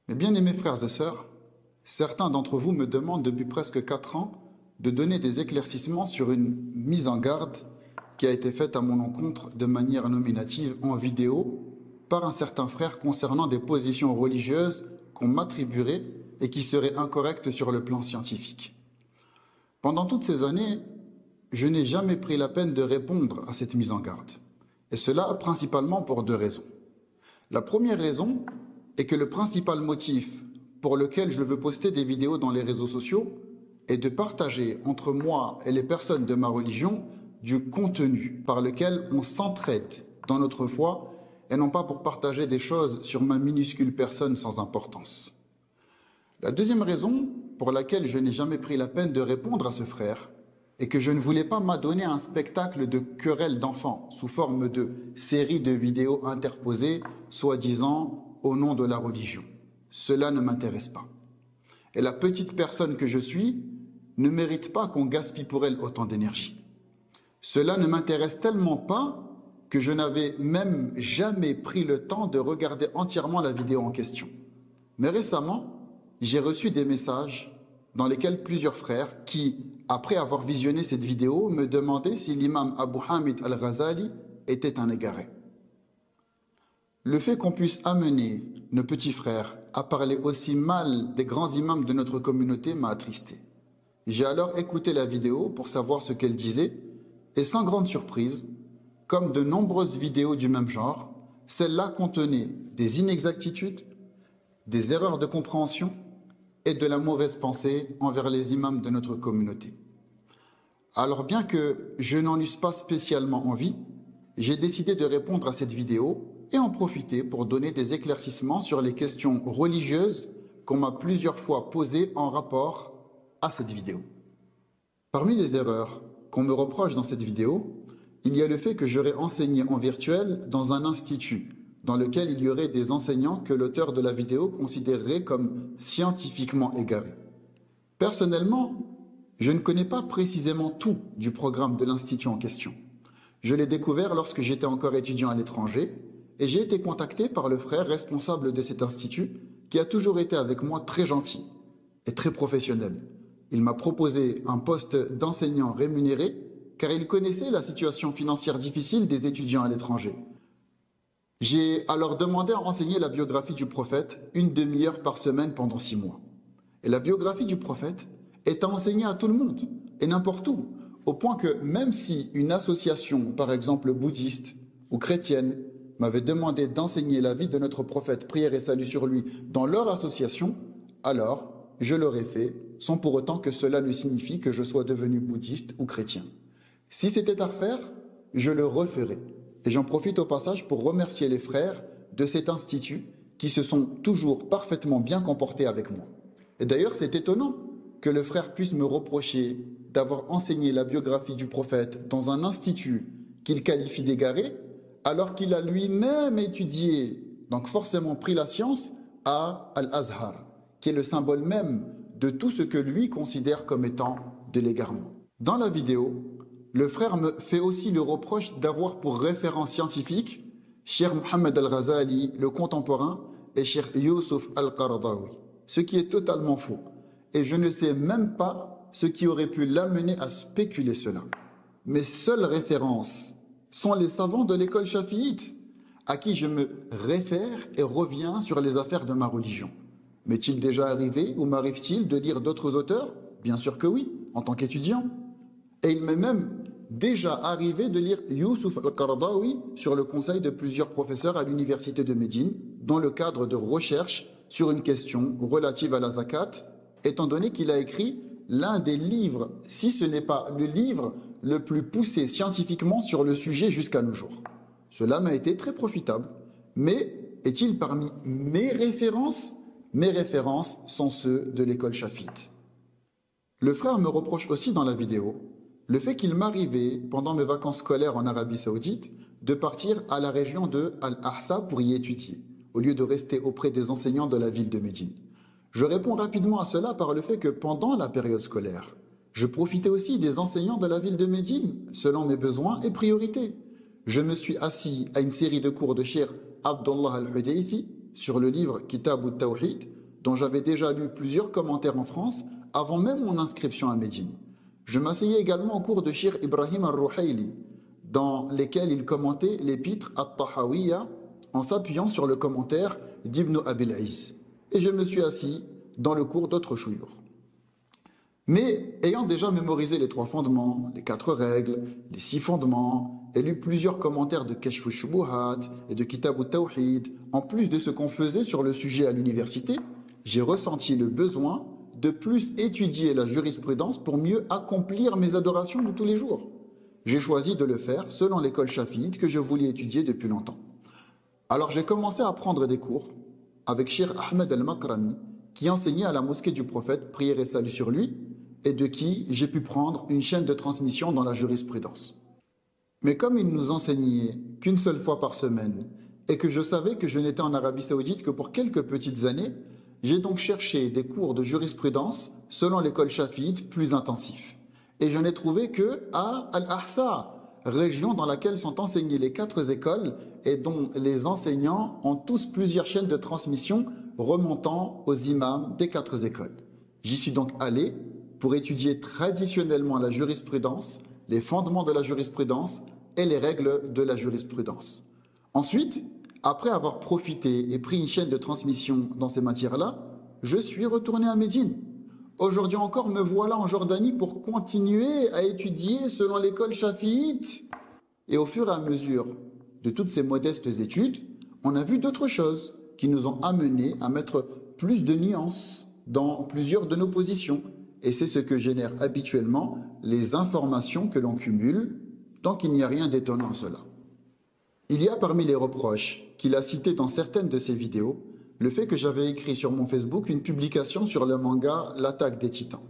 Mes bien-aimés frères et sœurs, certains d'entre vous me demandent depuis presque 4 ans de donner des éclaircissements sur une mise en garde qui a été faite à mon encontre de manière nominative en vidéo par un certain frère concernant des positions religieuses qu'on m'attribuerait et qui seraient incorrectes sur le plan scientifique. Pendant toutes ces années, je n'ai jamais pris la peine de répondre à cette mise en garde. Et cela principalement pour 2 raisons. La première raison est que le principal motif pour lequel je veux poster des vidéos dans les réseaux sociaux est de partager entre moi et les personnes de ma religion du contenu par lequel on s'entraide dans notre foi et non pas pour partager des choses sur ma minuscule personne sans importance. La deuxième raison pour laquelle je n'ai jamais pris la peine de répondre à ce frère est que je ne voulais pas m'adonner à un spectacle de querelles d'enfants sous forme de séries de vidéos interposées, soi-disant au nom de la religion. Cela ne m'intéresse pas. Et la petite personne que je suis ne mérite pas qu'on gaspille pour elle autant d'énergie. Cela ne m'intéresse tellement pas que je n'avais même jamais pris le temps de regarder entièrement la vidéo en question. Mais récemment, j'ai reçu des messages dans lesquels plusieurs frères qui, après avoir visionné cette vidéo, me demandaient si l'imam Abu Hamid al-Ghazali était un égaré. Le fait qu'on puisse amener nos petits frères à parler aussi mal des grands imams de notre communauté m'a attristé. J'ai alors écouté la vidéo pour savoir ce qu'elle disait, et sans grande surprise, comme de nombreuses vidéos du même genre, celle-là contenait des inexactitudes, des erreurs de compréhension et de la mauvaise pensée envers les imams de notre communauté. Alors bien que je n'en eusse pas spécialement envie, j'ai décidé de répondre à cette vidéo et en profiter pour donner des éclaircissements sur les questions religieuses qu'on m'a plusieurs fois posées en rapport à cette vidéo. Parmi les erreurs qu'on me reproche dans cette vidéo, il y a le fait que j'aurais enseigné en virtuel dans un institut dans lequel il y aurait des enseignants que l'auteur de la vidéo considérerait comme scientifiquement égarés. Personnellement, je ne connais pas précisément tout du programme de l'institut en question. Je l'ai découvert lorsque j'étais encore étudiant à l'étranger et j'ai été contacté par le frère responsable de cet institut qui a toujours été avec moi très gentil et très professionnel. Il m'a proposé un poste d'enseignant rémunéré car il connaissait la situation financière difficile des étudiants à l'étranger. J'ai alors demandé à enseigner la biographie du prophète 1 demi-heure par semaine pendant 6 mois. Et la biographie du prophète est à enseigner à tout le monde et n'importe où, au point que même si une association, par exemple bouddhiste ou chrétienne, m'avait demandé d'enseigner la vie de notre prophète, prière et salut sur lui, dans leur association, alors je l'aurais fait sans pour autant que cela lui signifie que je sois devenu bouddhiste ou chrétien. Si c'était à refaire, je le referais. Et j'en profite au passage pour remercier les frères de cet institut qui se sont toujours parfaitement bien comportés avec moi. Et d'ailleurs, c'est étonnant que le frère puisse me reprocher d'avoir enseigné la biographie du prophète dans un institut qu'il qualifie d'égaré, alors qu'il a lui-même étudié, donc forcément pris la science, à Al-Azhar, qui est le symbole même de tout ce que lui considère comme étant de l'égarement. Dans la vidéo, le frère me fait aussi le reproche d'avoir pour référence scientifique Cheikh Mohammed al-Ghazali, le contemporain, et Cheikh Youssouf al-Qaradawi, ce qui est totalement faux. Et je ne sais même pas ce qui aurait pu l'amener à spéculer cela. Mes seules références sont les savants de l'école chafiïte, à qui je me réfère et reviens sur les affaires de ma religion. M'est-il déjà arrivé ou m'arrive-t-il de lire d'autres auteurs? Bien sûr que oui, en tant qu'étudiant. Et il m'est même déjà arrivé de lire Youssouf al-Qaradawi sur le conseil de plusieurs professeurs à l'université de Médine dans le cadre de recherches sur une question relative à la zakat, étant donné qu'il a écrit l'un des livres, si ce n'est pas le livre le plus poussé scientifiquement sur le sujet jusqu'à nos jours. Cela m'a été très profitable. Mais est-il parmi mes références? Mes références sont ceux de l'école chafite. Le frère me reproche aussi dans la vidéo le fait qu'il m'arrivait, pendant mes vacances scolaires en Arabie Saoudite, de partir à la région de Al-Ahsa pour y étudier, au lieu de rester auprès des enseignants de la ville de Médine. Je réponds rapidement à cela par le fait que pendant la période scolaire, je profitais aussi des enseignants de la ville de Médine, selon mes besoins et priorités. Je me suis assis à une série de cours de Cheikh Abdullah al-Hudaythi, sur le livre Kitab al-Tawhid, dont j'avais déjà lu plusieurs commentaires en France avant même mon inscription à Médine. Je m'asseyais également au cours de Cheikh Ibrahim al-Ruhayli, dans lesquels il commentait l'épître At-Tahawiyya en s'appuyant sur le commentaire d'Ibn Abil Iz. Et je me suis assis dans le cours d'autres chouyours. Mais ayant déjà mémorisé les 3 fondements, les 4 règles, les 6 fondements, et lu plusieurs commentaires de Kashf al-Shubuhat et de Kitab al-Tawhid, en plus de ce qu'on faisait sur le sujet à l'université, j'ai ressenti le besoin de plus étudier la jurisprudence pour mieux accomplir mes adorations de tous les jours. J'ai choisi de le faire selon l'école chafiite que je voulais étudier depuis longtemps. Alors j'ai commencé à prendre des cours avec Cheikh Ahmed al-Makrami, qui enseignait à la mosquée du prophète, prière et salut sur lui, et de qui j'ai pu prendre une chaîne de transmission dans la jurisprudence. Mais comme il nous enseignait qu'une seule fois par semaine, et que je savais que je n'étais en Arabie Saoudite que pour quelques petites années, j'ai donc cherché des cours de jurisprudence selon l'école chafiite plus intensifs. Et je n'ai trouvé que à Al-Ahsa, région dans laquelle sont enseignées les 4 écoles et dont les enseignants ont tous plusieurs chaînes de transmission remontant aux imams des 4 écoles. J'y suis donc allé pour étudier traditionnellement la jurisprudence, les fondements de la jurisprudence et les règles de la jurisprudence. Ensuite, après avoir profité et pris une chaîne de transmission dans ces matières-là, je suis retourné à Médine. Aujourd'hui encore, me voilà en Jordanie pour continuer à étudier selon l'école chafiite. Et au fur et à mesure de toutes ces modestes études, on a vu d'autres choses qui nous ont amenés à mettre plus de nuances dans plusieurs de nos positions. Et c'est ce que génère habituellement les informations que l'on cumule, donc il n'y a rien d'étonnant à cela. Il y a parmi les reproches qu'il a cités dans certaines de ses vidéos, le fait que j'avais écrit sur mon Facebook une publication sur le manga L'attaque des titans.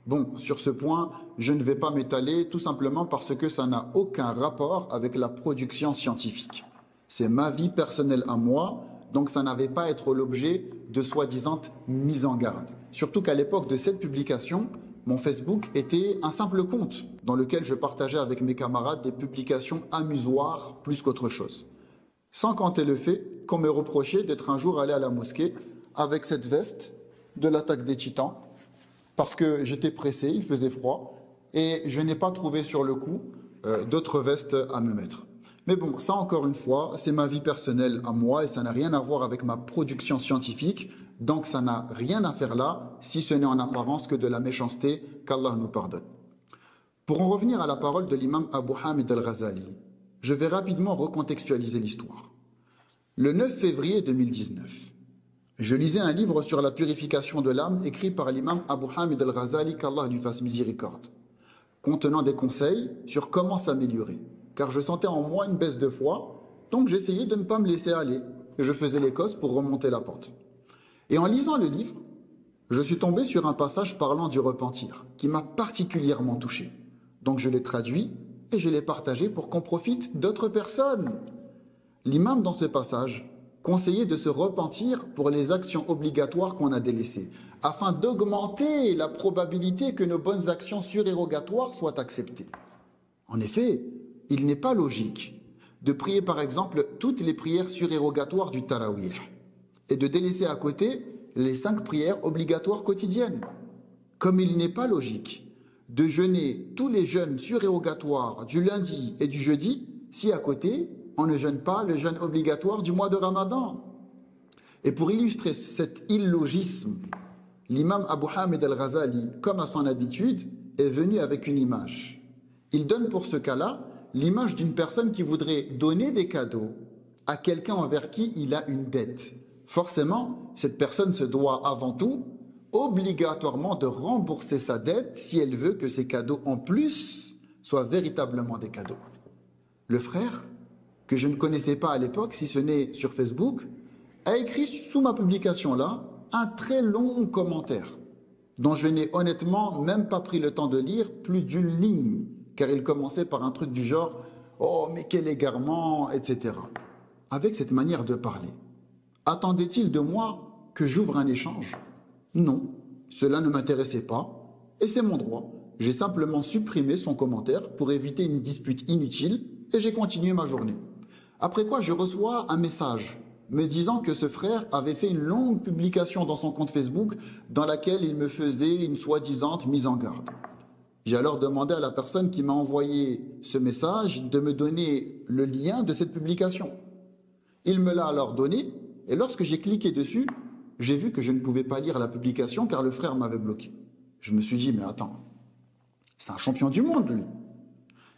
Bon, sur ce point, je ne vais pas m'étaler tout simplement parce que ça n'a aucun rapport avec la production scientifique. C'est ma vie personnelle à moi, donc ça n'avait pas à être l'objet de soi-disant mise en garde. Surtout qu'à l'époque de cette publication, mon Facebook était un simple compte dans lequel je partageais avec mes camarades des publications amusoires plus qu'autre chose. Sans compter le fait qu'on me reprochait d'être un jour allé à la mosquée avec cette veste de l'attaque des titans parce que j'étais pressé, il faisait froid et je n'ai pas trouvé sur le coup d'autres vestes à me mettre. Mais bon, ça encore une fois, c'est ma vie personnelle à moi et ça n'a rien à voir avec ma production scientifique, donc ça n'a rien à faire là, si ce n'est en apparence que de la méchanceté, qu'Allah nous pardonne. Pour en revenir à la parole de l'imam Abu Hamid al-Ghazali, je vais rapidement recontextualiser l'histoire. Le 9 février 2019, je lisais un livre sur la purification de l'âme écrit par l'imam Abu Hamid al-Ghazali, qu'Allah lui fasse miséricorde, contenant des conseils sur comment s'améliorer. Car je sentais en moi une baisse de foi, donc j'essayais de ne pas me laisser aller, et je faisais les cosses pour remonter la pente. Et en lisant le livre, je suis tombé sur un passage parlant du repentir, qui m'a particulièrement touché. Donc je l'ai traduit et je l'ai partagé pour qu'on profite d'autres personnes. L'imam dans ce passage conseillait de se repentir pour les actions obligatoires qu'on a délaissées, afin d'augmenter la probabilité que nos bonnes actions surérogatoires soient acceptées. En effet, il n'est pas logique de prier par exemple toutes les prières surérogatoires du Tarawih et de délaisser à côté les 5 prières obligatoires quotidiennes. Comme il n'est pas logique de jeûner tous les jeûnes surérogatoires du lundi et du jeudi si à côté on ne jeûne pas le jeûne obligatoire du mois de Ramadan. Et pour illustrer cet illogisme, l'imam Abu Hamid al-Ghazali, comme à son habitude, est venu avec une image. Il donne pour ce cas-là l'image d'une personne qui voudrait donner des cadeaux à quelqu'un envers qui il a une dette. Forcément, cette personne se doit avant tout, obligatoirement, de rembourser sa dette si elle veut que ses cadeaux en plus soient véritablement des cadeaux. Le frère, que je ne connaissais pas à l'époque, si ce n'est sur Facebook, a écrit sous ma publication là un très long commentaire dont je n'ai honnêtement même pas pris le temps de lire plus d'une ligne, car il commençait par un truc du genre « Oh, mais quel égarement !» etc. Avec cette manière de parler, attendait-il de moi que j'ouvre un échange? Non, cela ne m'intéressait pas, et c'est mon droit. J'ai simplement supprimé son commentaire pour éviter une dispute inutile, et j'ai continué ma journée. Après quoi, je reçois un message me disant que ce frère avait fait une longue publication dans son compte Facebook dans laquelle il me faisait une soi-disant mise en garde. J'ai alors demandé à la personne qui m'a envoyé ce message de me donner le lien de cette publication. Il me l'a alors donné, et lorsque j'ai cliqué dessus, j'ai vu que je ne pouvais pas lire la publication car le frère m'avait bloqué. Je me suis dit, mais attends, c'est un champion du monde, lui.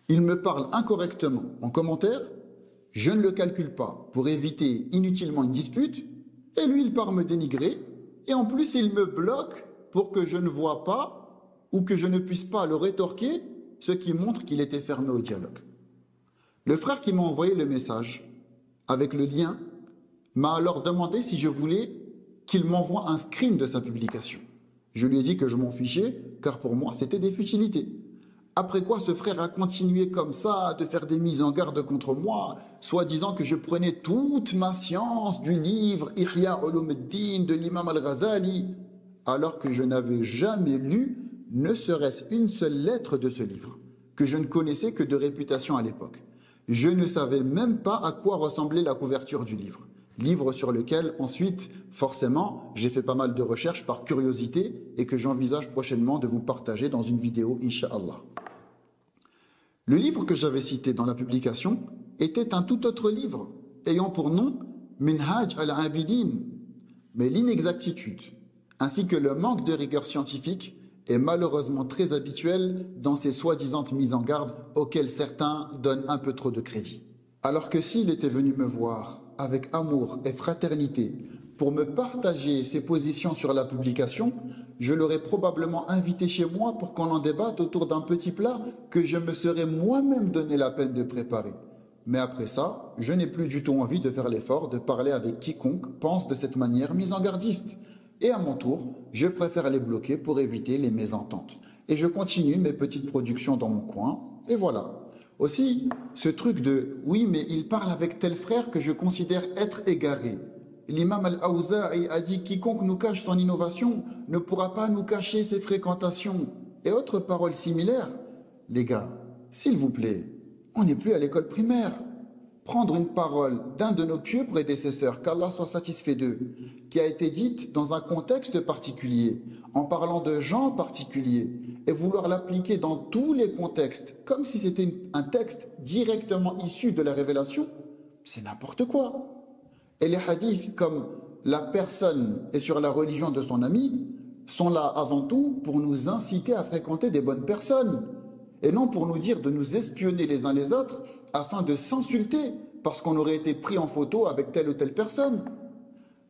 Il me parle incorrectement en commentaire, je ne le calcule pas pour éviter inutilement une dispute, et lui, il part me dénigrer, et en plus, il me bloque pour que je ne vois pas ou que je ne puisse pas le rétorquer, ce qui montre qu'il était fermé au dialogue. Le frère qui m'a envoyé le message avec le lien m'a alors demandé si je voulais qu'il m'envoie un screen de sa publication. Je lui ai dit que je m'en fichais, car pour moi, c'était des futilités. Après quoi, ce frère a continué comme ça, de faire des mises en garde contre moi, soi-disant que je prenais toute ma science du livre Ihya Ulumuddin de l'imam Al-Ghazali, alors que je n'avais jamais lu ne serait-ce une seule lettre de ce livre, que je ne connaissais que de réputation à l'époque. Je ne savais même pas à quoi ressemblait la couverture du livre. Livre sur lequel, ensuite, forcément, j'ai fait pas mal de recherches par curiosité et que j'envisage prochainement de vous partager dans une vidéo, Inch'Allah. Le livre que j'avais cité dans la publication était un tout autre livre, ayant pour nom Minhaj al-Abidin. Mais l'inexactitude, ainsi que le manque de rigueur scientifique, est malheureusement très habituel dans ces soi-disant mises en garde auxquelles certains donnent un peu trop de crédit. Alors que s'il était venu me voir avec amour et fraternité pour me partager ses positions sur la publication, je l'aurais probablement invité chez moi pour qu'on en débatte autour d'un petit plat que je me serais moi-même donné la peine de préparer. Mais après ça, je n'ai plus du tout envie de faire l'effort de parler avec quiconque pense de cette manière mise en gardiste. Et à mon tour, je préfère les bloquer pour éviter les mésententes. Et je continue mes petites productions dans mon coin, et voilà. Aussi, ce truc de « oui, mais il parle avec tel frère que je considère être égaré ». L'imam Al-Awza'i a dit « quiconque nous cache son innovation ne pourra pas nous cacher ses fréquentations ». Et autres paroles similaires. Les gars, s'il vous plaît, on n'est plus à l'école primaire. Prendre une parole d'un de nos pieux prédécesseurs, qu'Allah soit satisfait d'eux, qui a été dite dans un contexte particulier, en parlant de gens particuliers, et vouloir l'appliquer dans tous les contextes, comme si c'était un texte directement issu de la révélation, c'est n'importe quoi. Et les hadiths, comme la personne est sur la religion de son ami, sont là avant tout pour nous inciter à fréquenter des bonnes personnes, et non pour nous dire de nous espionner les uns les autres afin de s'insulter parce qu'on aurait été pris en photo avec telle ou telle personne.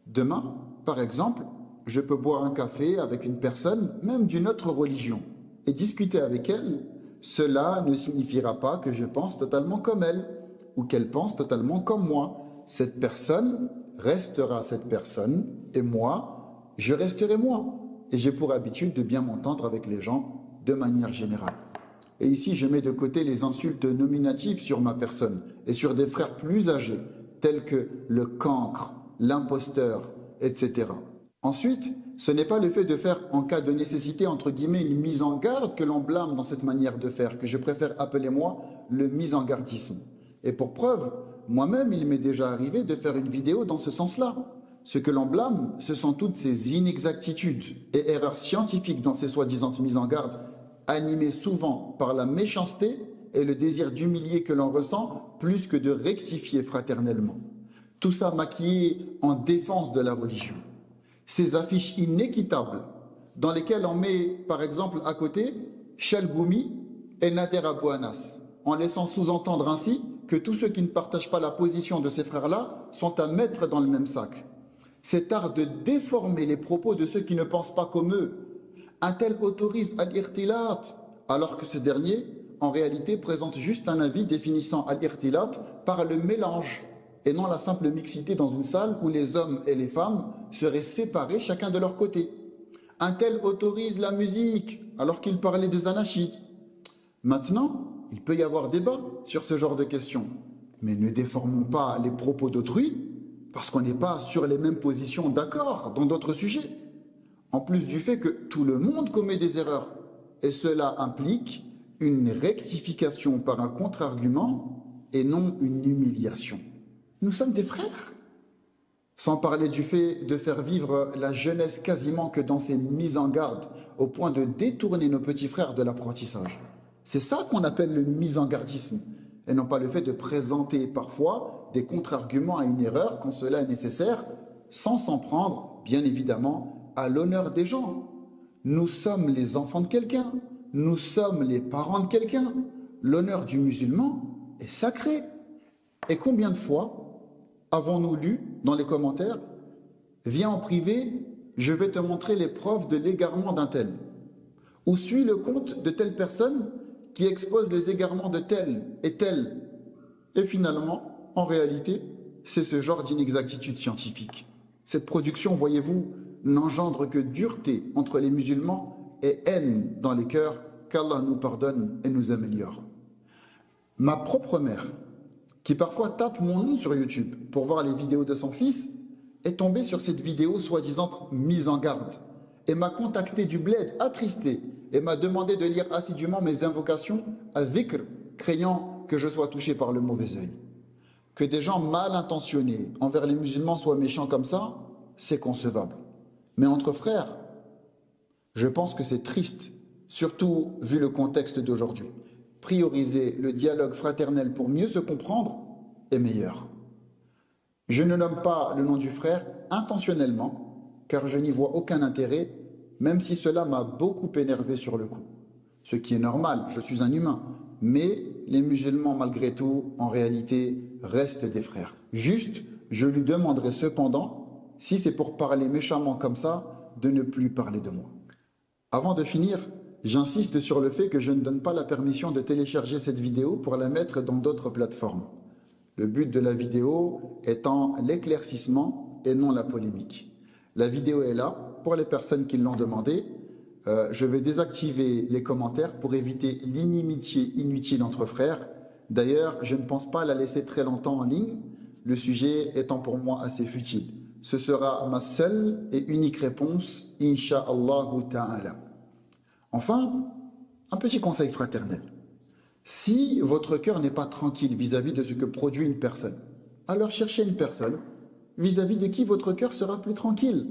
Demain, par exemple, je peux boire un café avec une personne, même d'une autre religion, et discuter avec elle. Cela ne signifiera pas que je pense totalement comme elle ou qu'elle pense totalement comme moi. Cette personne restera cette personne et moi, je resterai moi. Et j'ai pour habitude de bien m'entendre avec les gens de manière générale. Et ici, je mets de côté les insultes nominatives sur ma personne et sur des frères plus âgés, tels que le cancre, l'imposteur, etc. Ensuite, ce n'est pas le fait de faire en cas de nécessité, entre guillemets, une mise en garde que l'on blâme dans cette manière de faire, que je préfère appeler moi le mise en gardisme. Et pour preuve, moi-même, il m'est déjà arrivé de faire une vidéo dans ce sens-là. Ce que l'on blâme, ce sont toutes ces inexactitudes et erreurs scientifiques dans ces soi-disant mises en garde, animées souvent par la méchanceté et le désir d'humilier que l'on ressent, plus que de rectifier fraternellement. Tout ça maquillé en défense de la religion. Ces affiches inéquitables, dans lesquelles on met, par exemple, à côté, Chalgoumi et Nader Abou Anas, en laissant sous-entendre ainsi que tous ceux qui ne partagent pas la position de ces frères-là sont à mettre dans le même sac. Cet art de déformer les propos de ceux qui ne pensent pas comme eux. Un tel autorise al-irtilat, alors que ce dernier, en réalité, présente juste un avis définissant al-irtilat par le mélange, et non la simple mixité dans une salle où les hommes et les femmes seraient séparés chacun de leur côté. Un tel autorise la musique, alors qu'il parlait des anachides. Maintenant, il peut y avoir débat sur ce genre de questions, mais ne déformons pas les propos d'autrui, parce qu'on n'est pas sur les mêmes positions d'accord dans d'autres sujets. En plus du fait que tout le monde commet des erreurs, et cela implique une rectification par un contre-argument et non une humiliation. Nous sommes des frères. Sans parler du fait de faire vivre la jeunesse quasiment que dans ces mises en garde, au point de détourner nos petits frères de l'apprentissage. C'est ça qu'on appelle le mise-en-gardisme, et non pas le fait de présenter parfois des contre-arguments à une erreur quand cela est nécessaire, sans s'en prendre, bien évidemment, à l'honneur des gens. Nous sommes les enfants de quelqu'un, nous sommes les parents de quelqu'un. L'honneur du musulman est sacré. Et combien de fois avons-nous lu dans les commentaires « Viens en privé, je vais te montrer les preuves de l'égarement d'un tel » ou « Suis le compte de telle personne qui expose les égarements de tel et tel ». Et finalement, en réalité, c'est ce genre d'inexactitude scientifique. Cette production, voyez-vous, n'engendre que dureté entre les musulmans et haine dans les cœurs, qu'Allah nous pardonne et nous améliore. Ma propre mère, qui parfois tape mon nom sur YouTube pour voir les vidéos de son fils, est tombée sur cette vidéo soi-disant mise en garde et m'a contacté du bled attristé et m'a demandé de lire assidûment mes invocations à dhikr, craignant que je sois touché par le mauvais œil. Que des gens mal intentionnés envers les musulmans soient méchants comme ça, c'est concevable. Mais entre frères, je pense que c'est triste, surtout vu le contexte d'aujourd'hui. Prioriser le dialogue fraternel pour mieux se comprendre est meilleur. Je ne nomme pas le nom du frère intentionnellement, car je n'y vois aucun intérêt, même si cela m'a beaucoup énervé sur le coup. Ce qui est normal, je suis un humain, mais les musulmans, malgré tout, en réalité, restent des frères. Juste, je lui demanderai cependant, si c'est pour parler méchamment comme ça, de ne plus parler de moi. Avant de finir, j'insiste sur le fait que je ne donne pas la permission de télécharger cette vidéo pour la mettre dans d'autres plateformes. Le but de la vidéo étant l'éclaircissement et non la polémique. La vidéo est là pour les personnes qui l'ont demandé. Je vais désactiver les commentaires pour éviter l'inimitié inutile entre frères. D'ailleurs, je ne pense pas la laisser très longtemps en ligne, le sujet étant pour moi assez futile. Ce sera ma seule et unique réponse, Inch'Allah ta'ala. Enfin, un petit conseil fraternel. Si votre cœur n'est pas tranquille vis-à-vis de ce que produit une personne, alors cherchez une personne vis-à-vis de qui votre cœur sera plus tranquille.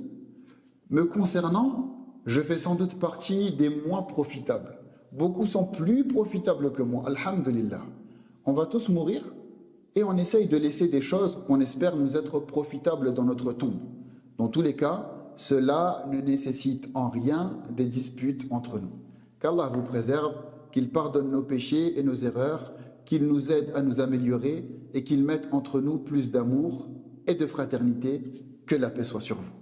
Me concernant, je fais sans doute partie des moins profitables. Beaucoup sont plus profitables que moi, alhamdulillah. On va tous mourir et on essaye de laisser des choses qu'on espère nous être profitables dans notre tombe. Dans tous les cas, cela ne nécessite en rien des disputes entre nous. Qu'Allah vous préserve, qu'il pardonne nos péchés et nos erreurs, qu'il nous aide à nous améliorer et qu'il mette entre nous plus d'amour et de fraternité. Que la paix soit sur vous.